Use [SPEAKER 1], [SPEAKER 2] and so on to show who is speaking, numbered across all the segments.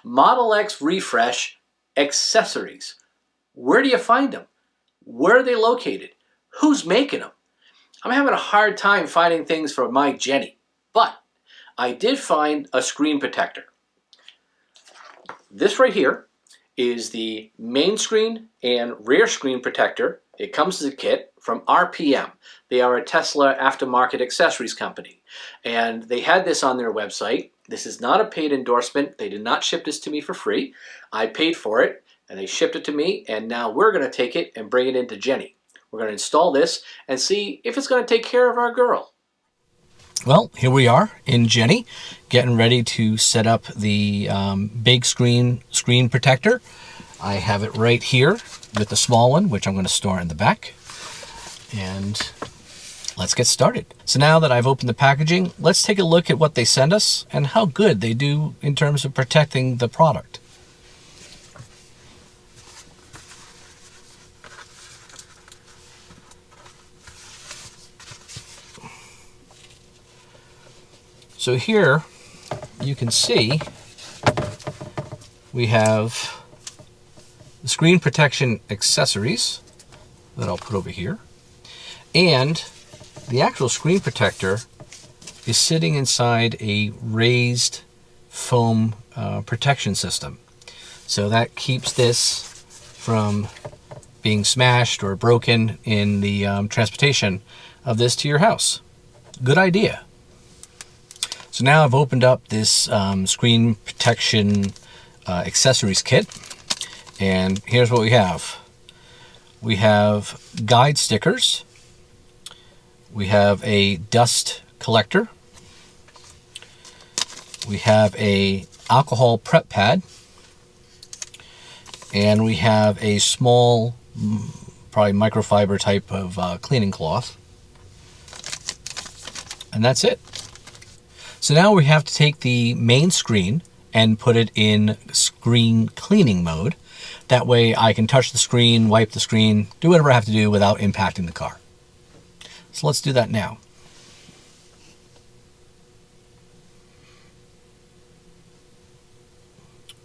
[SPEAKER 1] Model X refresh accessories. Where do you find them? Where are they located? Who's making them? I'm having a hard time finding things for my Jenny, but I did find a screen protector. This right here is the main screen and rear screen protector. It comes as a kit from RPM. They are a Tesla aftermarket accessories company, and they had this on their website. This is not a paid endorsement. They did not ship this to me for free. I paid for it, and they shipped it to me, and now we're going to take it and bring it into Jenny. We're going to install this and see if it's going to take care of our girl. Well, here we are in Jenny, getting ready to set up the big screen protector. I have it right here with the small one, which I'm going to store in the back. And let's get started. So now that I've opened the packaging, let's take a look at what they send us and how good they do in terms of protecting the product. So here you can see we have the screen protection accessories that I'll put over here, and the actual screen protector is sitting inside a raised foam protection system. So that keeps this from being smashed or broken in the transportation of this to your house. Good idea. So now I've opened up this screen protection accessories kit, and here's what we have. We have guide stickers. We have a dust collector. We have a alcohol prep pad. And we have a small, probably microfiber type of cleaning cloth. And that's it. So now we have to take the main screen and put it in screen cleaning mode. That way I can touch the screen, wipe the screen, do whatever I have to do without impacting the car. So let's do that now.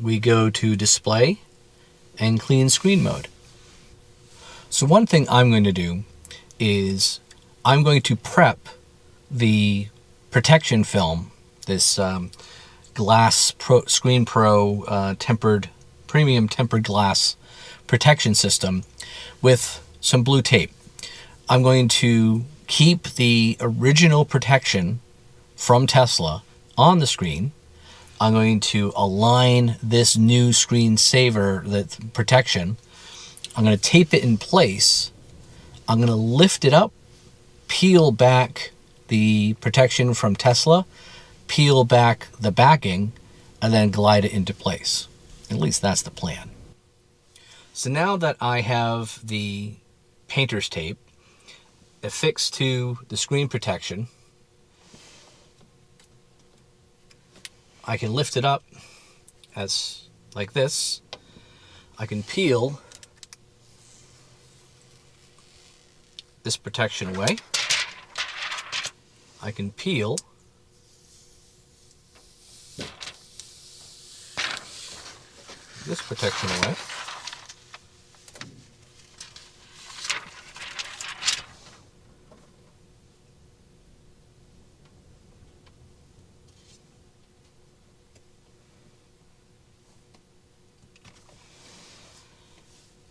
[SPEAKER 1] We go to display and clean screen mode. So one thing I'm going to do is I'm going to prep the protection film, this glass Screen Pro premium tempered glass protection system, with some blue tape. I'm going to keep the original protection from Tesla on the screen. I'm going to align this new screen saver, that protection. I'm going to tape it in place. I'm going to lift it up, peel back the protection from Tesla, peel back the backing, and then glide it into place. At least that's the plan. So now that I have the painter's tape affixed to the screen protection, I can lift it up as like this. I can peel this protection away. I can peel this protection away.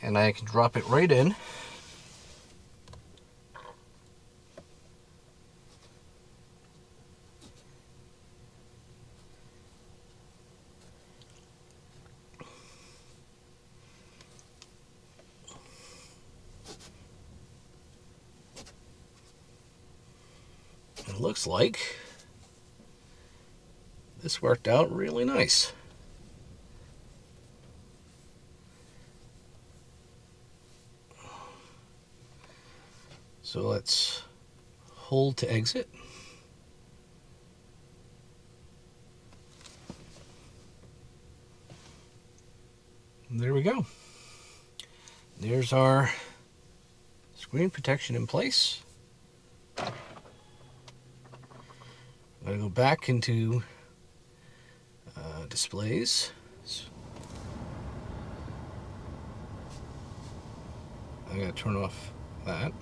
[SPEAKER 1] And I can drop it right in. It looks like this worked out really nice. So let's hold to exit. And there we go. There's our screen protection in place. I'm going to go back into displays, I gotta turn off that.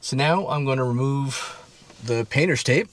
[SPEAKER 1] So now I'm going to remove the painter's tape.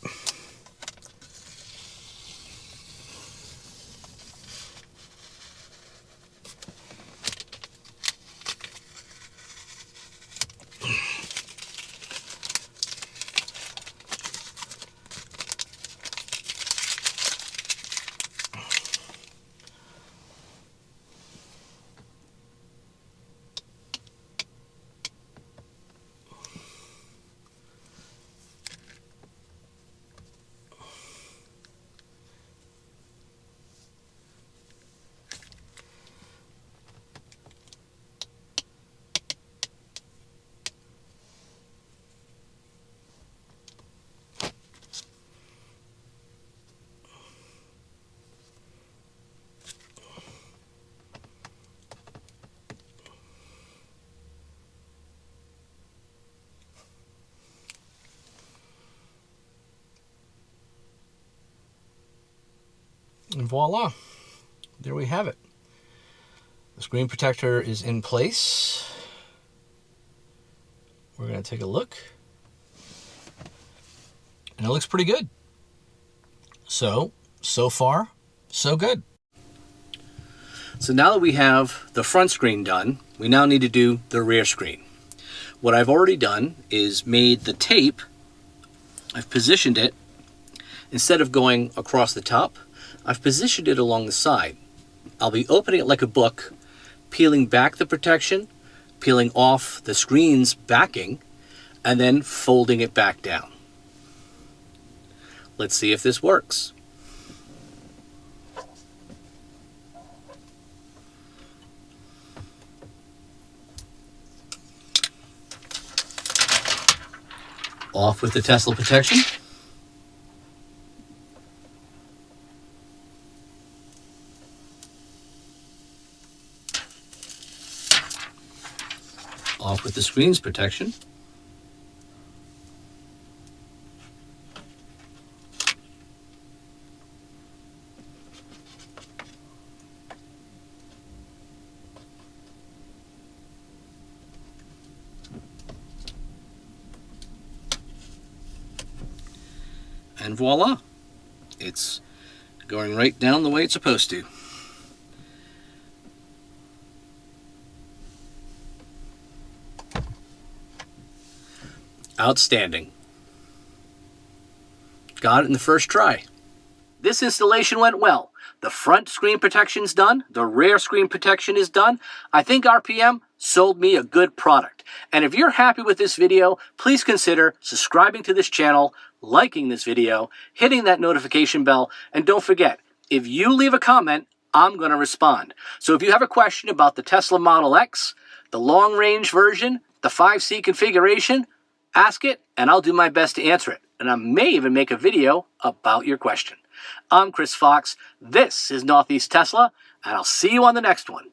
[SPEAKER 1] And voila, there we have it. The screen protector is in place. We're going to take a look. And it looks pretty good. So far, so good. So now that we have the front screen done, we now need to do the rear screen. What I've already done is made the tape, I've positioned it, instead of going across the top, I've positioned it along the side. I'll be opening it like a book, peeling back the protection, peeling off the screen's backing, and then folding it back down. Let's see if this works. Off with the Tesla protection. Off with the screen's protection. And voila, it's going right down the way it's supposed to. Outstanding. Got it in the first try. This installation went well. The front screen protection's done. The rear screen protection is done. I think RPM sold me a good product. And if you're happy with this video, please consider subscribing to this channel, liking this video, hitting that notification bell, and don't forget, if you leave a comment, I'm going to respond. So if you have a question about the Tesla Model X, the long-range version, the 5C configuration, ask it, and I'll do my best to answer it. And I may even make a video about your question. I'm Chris Fox. This is Northeast Tesla, and I'll see you on the next one.